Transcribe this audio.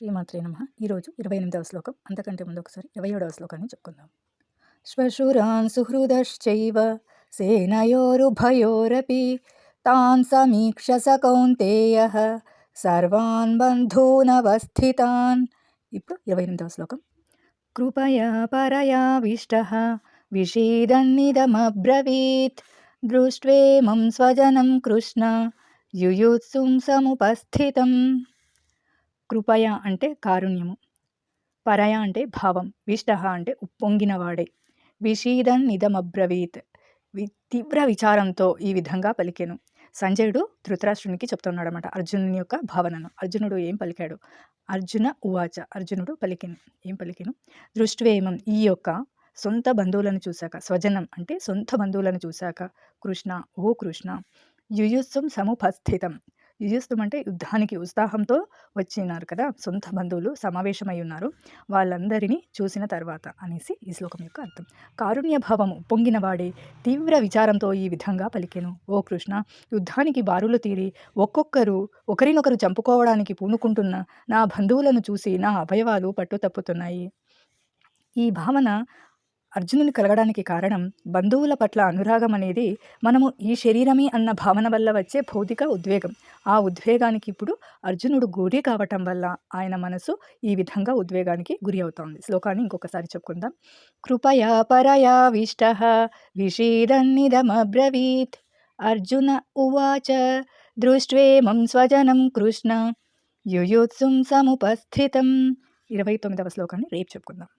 శ్రీమాత్రే నమః. ఈరోజు 28వ శ్లోకం. అంతకంటే ముందు ఒకసారి 27వ శ్లోకాన్ని చెప్పుకుందాం. శ్వశురాన్ సుహృదశ్చైవ సేనయోరుభయోరపి తాన్ సమీక్ష స కౌంతేయః సర్వాన్ బంధూనవస్థితాన్. ఇప్పుడు 28వ శ్లోకం. కృపయా పరయావిష్టః విషీదన్నిదమబ్రవీత్ దృష్ట్వేమం స్వజనం కృష్ణ యుయుత్సుం సముపస్థితం. కృపయ అంటే కారుణ్యము, పరయ అంటే భావం, విష్ట అంటే ఉప్పొంగినవాడే, విషీదన్ నిదమబ్రవీత్ తీవ్ర విచారంతో ఈ విధంగా పలికెను. సంజయుడు ధృతరాష్ట్రునికి చెప్తున్నాడు అనమాట అర్జునుని యొక్క భావనను. అర్జునుడు ఏం పలికాడు? అర్జున ఉవాచ, అర్జునుడు పలికెను. ఏం పలికెను? దృష్ట్వేమం, ఈ యొక్క సొంత బంధువులను చూశాక, స్వజనం అంటే సొంత బంధువులను చూశాక, కృష్ణ ఓ కృష్ణ, యుయుత్సుం సముపస్థితం, యుయుత్సం అంటే యుద్ధానికి ఉత్సాహంతో వచ్చినారు కదా, సొంత బంధువులు సమావేశమై ఉన్నారు, వాళ్ళందరినీ చూసిన తర్వాత అనేసి ఈ శ్లోకం యొక్క అర్థం. కారుణ్య భావము పొంగినవాడే తీవ్ర విచారంతో ఈ విధంగా పలికెను. ఓ కృష్ణ, యుద్ధానికి బారులు తీరి ఒక్కొక్కరు ఒకరినొకరు చంపుకోవడానికి పూనుకుంటున్న నా బంధువులను చూసి నా అవయవాలు పట్టుతప్పుతున్నాయి. ఈ భావన అర్జునుని కలగడానికి కారణం బంధువుల పట్ల అనురాగం అనేది మనము ఈ శరీరమే అన్న భావన వల్ల వచ్చే భౌతిక ఉద్వేగం. ఆ ఉద్వేగానికి ఇప్పుడు అర్జునుడు గురి కావటం వల్ల ఆయన మనసు ఈ విధంగా ఉద్వేగానికి గురి అవుతోంది. శ్లోకాన్ని ఇంకొకసారి చెప్పుకుందాం. కృపయా పరయా విష్టః విషీదన్నిదమబ్రవీత్ అర్జున ఉవాచ దృష్ట్వేమం స్వజనం కృష్ణ యుయుత్సుం సముపస్థితం. 29వ శ్లోకాన్ని రేపు చెప్పుకుందాం.